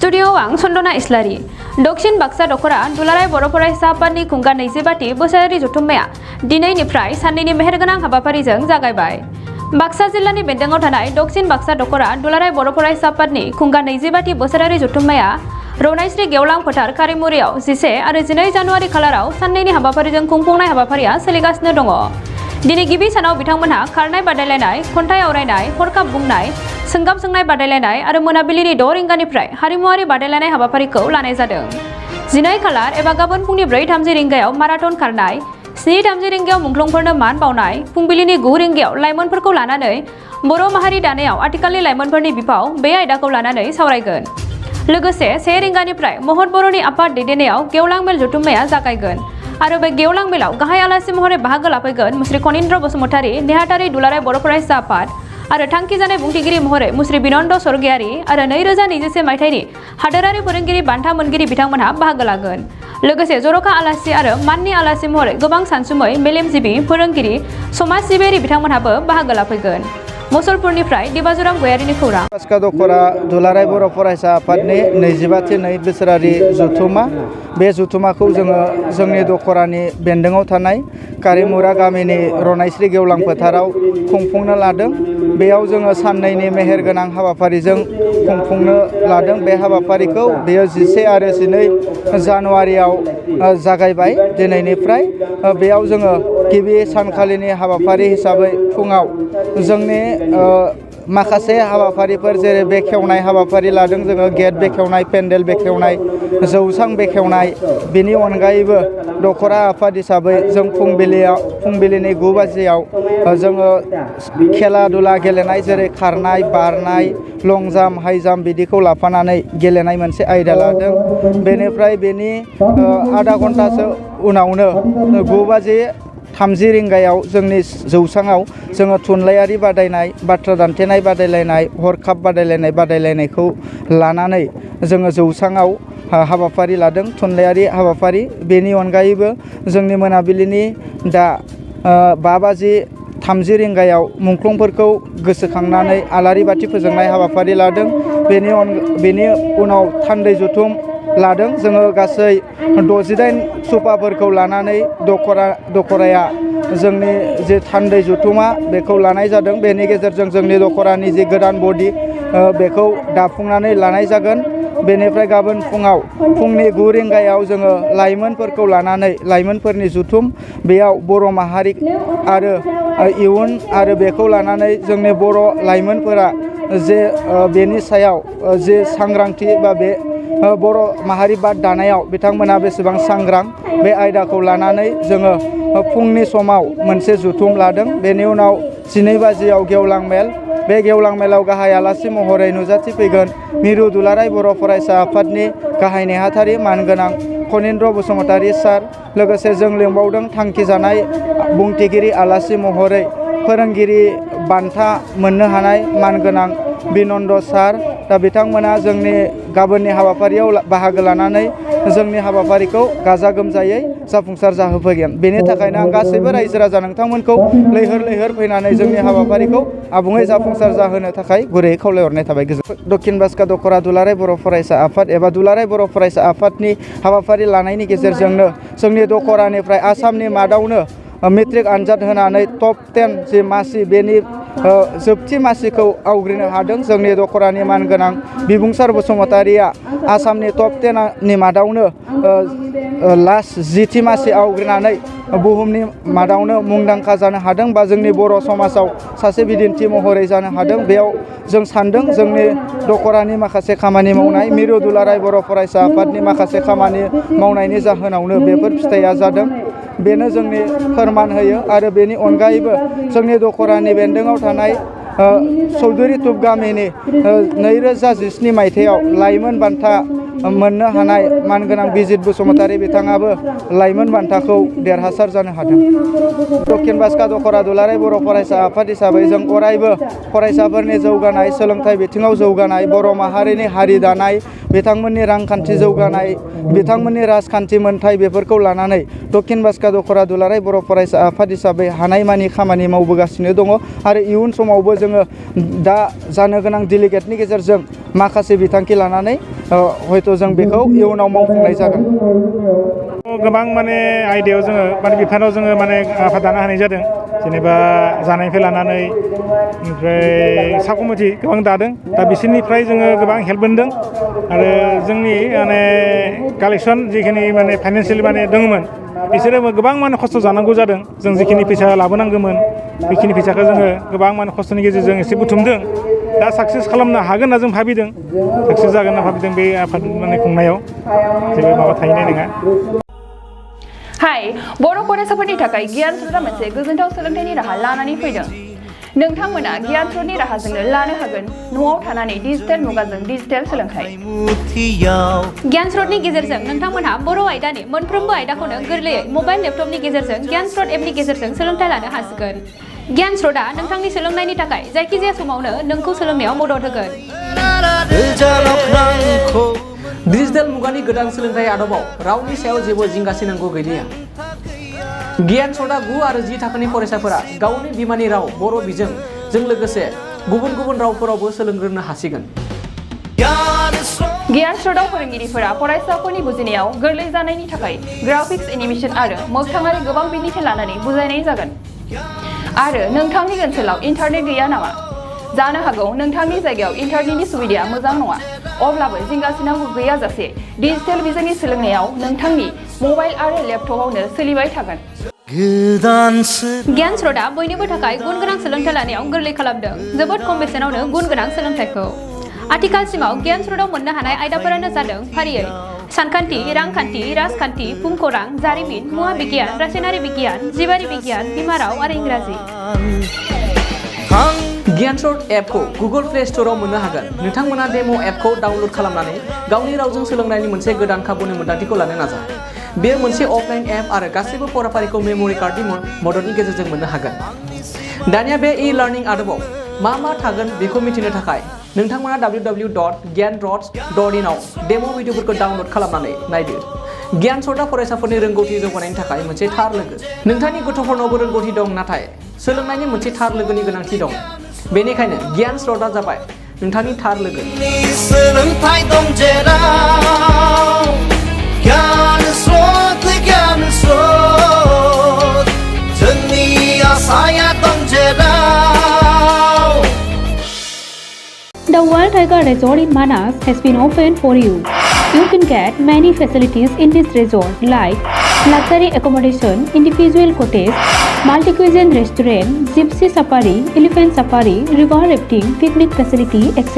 Studio आं सन्दना इस्लारि दक्षिण बाक्सा दखरा दुलाराय बर' फरायसा आफादनि खुंगा 22थि बोसोरारि जथुम्माया दिनैनिफ्राय साननैनि मेहेरगोनां हाबाफारिजों जागायबाय। बाक्सा जिल्लानि बेन्दोङाव थानाय दक्षिण बाक्सा दखरा दुलाराय बर' फरायसा आफादनि खुंगा 22थि बोसोरारि जथुम्माया रौनायस्रि गेवलां फोथार कारिमुरियाव 11 आरो 12 जानुवारि खालाराव साननैनि हाबाफारिजों खुंफुंनाय हाबाफारिया सोलिगासिनो दङ। दिनै गिबि सानाव बिथांमोनहा खारनाय बादायलायनाय, खन्थाइ आवरायनाय, हरखाब बुंनाय, सोंगाब सोंनाय बादायलायनाय आरो मोनाबिलिनि 6 रिंगानिफ्राय हारिमुआरि बादायलायनाय हाबाफारिखौ लानाय जादों। 12 खालार एबा गाबोन फुंनि 4:30 रिंगायाव माराथन खारनाय, 7:30 रिंगायाव मुंख्लंफोरनो मान बावनाय, फुंबिलिनि 9 रिंगायाव लाइमोनफोरखौ लानानै बर' माहारि दानायाव आथिखालनि लाइमोनफोरनि बिफाव बे आयदाखौ लानानै सावरायगोन। लोगोसे 1 रिंगानिफ्राय महत बर'नि आफाद दैदेननायाव गेवलां मेल जथुम्माया जागायगोन आरो बे गेवलां मेलाव गाहाय आलासि महरै बाहागो लाफैगोन मुस्रि खनीन्द्र बसुमतारी, नेहाथारि दुलाराय बर' फरायसा आफाद आरो थांखि जानाय बुंथिगिरि महरै मुस्रि बिनन्द स्वर्गियारि आरो 2021 मायथाइनि हादोरारि फोरोंगिरि बान्था मोनगिरि बिथांमोनहा बाहागो लागोन। लोगोसे जर'खा आलासि आरो माननि आलासि महरै गोबां सानसुमै, मेलेमजिबि, फोरोंगिरि, समाज सिबियारि बिथांमोनहाबो बाहागो लाफैगोन। मुसलपुरनिफ्राय दिबाजुरां गयारिनि खौरां। बाक्सा दखरा दुलाराय बर' फरायसा आफादनि 22थि बोसोरारि जथुम्मा। बे जथुम्माखौ जोङो जोंनि दखरानि बेन्दोङाव थानाय कारिमुरा गामिनि रौनायस्रि गेवलां फोथाराव खुंफुंनो लादों। बेयाव जोङो साननैनि मेहेरगोनां हाबाफारिजों खुंफुंनो लादों। बे हाबाफारिखौ बेयो 11 आरो 12 जानुवारियाव जागायबाय दिनैनिफ्राय। बेयाव जोङो गिबि सानखालिनि हाबाफारि हिसाबै फुङाव जोंनि माखासे हाबाफारिफोर जेरै बेखेवनाय हाबाफारि लादों जोङो, गेट बेखेवनाय, पेन्डेल बेखेवनाय, जौसां बेखेवनाय। बेनि अनगायैबो दखरा आफाद हिसाबै जों फुंबिलिनि 9 बाजियाव जोङो खेला दुला गेलेनाय जेरै खारनाय, बारनाय, लं जाम्प, हाइ जाम्प बिदिखौ लाफानानै गेलेनाय मोनसे आयदा लादों। बेनिफ्राय बेनि आधा घन्टासो उनावनो 9:30 रिंगायाव जोंनि जौसाङाव जोङो थुनलाइयारि बादायनाय, बाथ्रा दान्थेनाय बादायलायनाय, हरखाब बादायलायनायखौ लानानै जोङो जौसाङाव हाबाफारि लादों, थुनलाइयारि हाबाफारि। बेनि अनगायैबो जोंनि मोनाबिलिनि दा 5:30 रिंगायाव मुंख्लंफोरखौ गोसोखांनानै आलारि बाथि फोजोंनाय हाबाफारि लादों। बेनि उनाव थान्दै जथुम लादों। जोङो गासै 68 सुपाफोरखौ लानानै दखराया जोंनि जे थान्दै जथुमा बेखौ लानाय जादों। बेनि गेजेरजों जोंनि दखरानि जे गोदान बडि बेखौ दाफुंनानै लानाय जागोन। बेनिफ्राय गाबोन फुंनि 9 रिंगायाव जोङो लाइमोनफोरखौ लानानै लाइमोनफोरनि जथुम, बेयाव बर' माहारि आरो इयुन आरो बेखौ लानानै जोंनि बर' लाइमोनफोरा जे बेनि सायाव जे सांग्रांथि बा बे बर' माहारि बाद दानायाव बिथांमोना बेसेबां सांग्रां, बे आयदाखौ लानानै जोङो फुंनि समाव मोनसे जथुम लादों। बेनि उनाव 12 बाजियाव गेवलां मेल। बे गेवलां मेलाव गाहाय आलासि महरै नुजाथिफैगोन मिरु दुलाराय बर' फरायसा आफादनि गाहाय नेहाथारि मानगोनां खनीन्द्र बसुमतारी सार। लोगोसे जों लिंबावदों थांखि जानाय बुंथिगिरि आलासि महरै फोरोंगिरि बान्था मोननो हानाय मानगोनां बिनन्द सार। दा बिथांमोना जोंनि गाबोननि हाबाफारियाव बाहागो लानानै जोंनि हाबाफारिखौ गाजा गोमजायै जाफुंसार जाहोफैगोन। बेनि थाखायनो आं गासैबो रायजो राजा नोंथांमोनखौ लैहोर फैनानै जोंनि हाबाफारिखौ आबुङै जाफुंसार जाहोनो थाखाय गुरैयै खावलायहरनाय थाबाय। दक्षिण बाक्सा दखरा दुलाराय बर' फरायसा आफाद एबा दुलाराय बर' फरायसा आफादनि हाबाफारि लानायनि गेजेरजोंनो जोंनि दखरानिफ्राय आसामनि मादावनो मेट्रिक आनजाद होनानै टप 10 जि मासि बेनि जोबथि मासिखौ आवग्रिनो हादों। जोंनि दखरानि मानगोनां बिबुंसार बसुमतारीया आसामनि टप 10नि मादावनो लास्ट 10थि मासि आवग्रिनानै बुहुमनि मादावनो मुंदांखा जानो हादों बा जोंनि बर' समाजाव सासे बिदिन्थि महरै जानो हादों। बेयाव जों सानदों जोंनि दखरानि माखासे खामानि मावनाय, मिरु दुलाराय बर' फरायसा आफादनि माखासे खामानि मावनायनि जाहोनावनो बेफोर फिथाइया जादों। बेनो जोंनि फोरमान होयो। आरो बेनि अनगायैबो जोंनि दखरानि बेन्दोङाव थानाय चौधुरी तुब गामिनि 2017 मायथाइयाव लाइमोन बान्था मोननो हानाय मानगोनां बिजित बसुमतारी बिथाङाबो लाइमोन बान्थाखौ देरहासार जानो हादों। दक्षिण बाक्सा दखरा दुलाराय बर' फरायसा आफाद हिसाबै जों अरायबो फरायसाफोरनि जौगानाय, सोलोंथाइ बिथिङाव जौगानाय, बर' माहारिनि हारि दानाय, बिथांमोननि रांखान्थि जौगानाय, बिथांमोननि राजखान्थि मोनथाय बेफोरखौ लानानै दक्षिण बाक्सा दखरा दुलाराय बर' फरायसा आफाद हिसाबै हानायमानि खामानि मावबोगासिनो दङ। आरो इयुन समावबो जोङो दा जानो गोनां डेलिगेटनि गेजेरजों माखासे बिथांखि लानानै हयथ' जों बेखौ इयुनाव मावफुंनाय जागोन। गोबां माने आयदायाव जोङो माने बिफानाव जोङो माने आफाद दानो हानाय जादों जेनेबा जानायनिफ्राय लानानै ओमफ्राय साब कमिटि गोबां दादों दा बिसोरनिफ्राय जोङो गोबां हेल्प मोनदों आरो जोंनि माने कालेकसन जिखिनि माने फाइनान्सियेलि माने दङमोन बिसोरो गोबां माने खस्थ' जानांगौ जादों जों जिखिनि फैसा लाबोनांगौमोन बेखिनि फैसाखौ जोङो गोबां माने खस्थ'नि गेजेरजों एसे बुथुमदों दा साक्सेस खालामनो हागोन होनना जों भाबिदों साक्सेस जागोन होनना भाबिदों बे आफाद माने खुंनायाव जेबो माबा थाहैनाय नङा। हाय बर' फरायसाफोरनि थाखाय गियान स्रोतआ मोनसे गोजोनथाव सोलोंथाइनि राहा लानानै फैदों। नोंथांमोना गियान स्रोतनि राहाजोंनो लानो हागोन न'आव थानानै डिजिटेल मुगाजों डिजिटेल सोलोंथाइ। गियान स्रोतनि गेजेरजों नोंथांमोनहा बर' आयदानि मोनफ्रोमबो आयदाखौनो गोरलैयै मबाइल लेपटपनि गेजेरजों गियान स्रोत एपनि गेजेरजों सोलोंथाइ लानो हासिगोन। गियान स्रोतआ नोंथांनि सोलोंनायनि थाखाय जायखिजाया समावनो नोंखौ सोलोंनायाव मदद होगोन। डिजिटेल मुगानि गोदान सोलोंथाइ आदबाव रावनि सायाव जेबो जिंगासिनांगौ गैलिया। गियान स्रोतआ 9 आरो 10 थाखोनि फरायसाफोरा गावनि बिमानि राव बर' बिजोंजों लोगोसे गुबुन गुबुन रावफोरावबो सोलोंग्रोनो हासिगोन। गियान स्रोतआव फोरोंगिरिफोरा फरायसाफोरनि बुजिनायाव गोरलै जानायनि थाखाय ग्राफिक्स एनिमेशन आरो मोगथाङारि गोबां बिदिन्थि लानानै बुजायनाय जागोन। आरो नोंथांनि ओनसोलाव इन्टारनेट गैया नामा? जानो हागौ नोंथांनि जायगायाव इन्टारनेटनि सुबिदाया मोजां नङा। अब्लाबो जिंगासिनांगौ गैयाजासे डिजिटेल बिजोंनि सोलोंनायाव नोंथांनि मबाइल आरो लेपटपावनो सोलिबाय थागोन। गियान स्रोतआ बयनिबो थाखाय गुन गोनां सोलोंथाइ लानायाव गोरलै खालामदों जोबोद खम बेसेनावनो गुन गोनां सोलोंथाइखौ। आथिखालसिमाव गियान स्रोतआव मोननो हानाय आयदाफोरानो जादों फारियै सानखान्थि, रांखान्थि, राजखान्थि, भुमखौरां, जारिमिन, मुवा बिगियान, रासायनारि बिगियान, जिबारि बिगियान, बिमा राव आरो इंराजि। गियान स्रोत एपखौ गुगल प्ले स्ट'राव मोननो हागोन। नोंथांमोना डेम' एपखौ डाउनल'ड खालामनानै गावनि रावजों सोलोंनायनि मोनसे गोदान खाबुनि मोन्दांथिखौ लानो नाजा। बेयो मोनसे अफलाइन एप आरो गासैबो फराफारिखौ मेम'रि कार्डनि मददनि गेजेरजों मोननो हागोन। दानिया बे ई-लार्निं आदबाव मा थागोन बेखौ मिथिनो थाखाय नोंथांमोना www.gyan.in आव डेम' भिडिअफोरखौ डाउनल'ड खालामनानै नायदो। गियान स्रोतआ फरायसाफोरनि रोंगौथि जौगानायनि थाखाय मोनसे थार लोगो। नोंथांनि गथ'फोरनावबो रोंगौथि दं नाथाय सोलोंनायनि मोनसे थार लोगोनि गोनांथि दं। बेनिखायनो गियान स्रोतआ जाबाय नोंथांनि थार लोगो। सोलोंथाइ दं जेराव गियान स्रोत जोंनि आसाया दं जेराव। The World Tiger Resort in Manas has been opened for you. You can get many facilities in this resort like luxury accommodation, individual cottage, multi-cuisine restaurant, gypsy safari, elephant safari, river rafting, picnic facility, etc.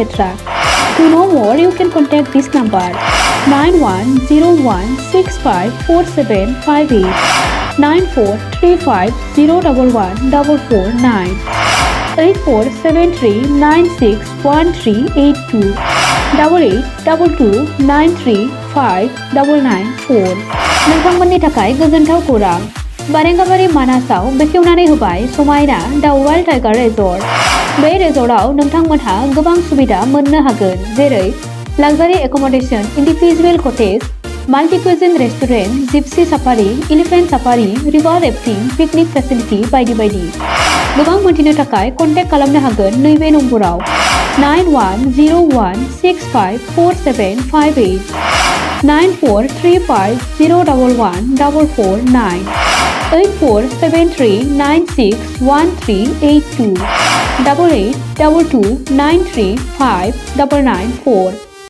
To know more, you can contact this number 9101654758 9435011449 8473961382 8822935994। नोंथांमोननि थाखाय गोजोनथाव खौरां। बारेंगाबारि मानासाव बेखेवनानै होबाय समायना दा wild tiger resort. बे रेजर्टआव नोंथांमोनहा गोबां सुबिदा मोननो हागोन जेरै luxury accommodation, individual cottage, multi cuisine restaurant, gypsy safari, elephant safari, river rafting, picnic facility बायदि बायदि। गोबां मोनथिनो थाखाय कन्टेक्ट खालामनो हागोन नैबे नम्बराव 9101654758 9435011449 8473961382 8822935994।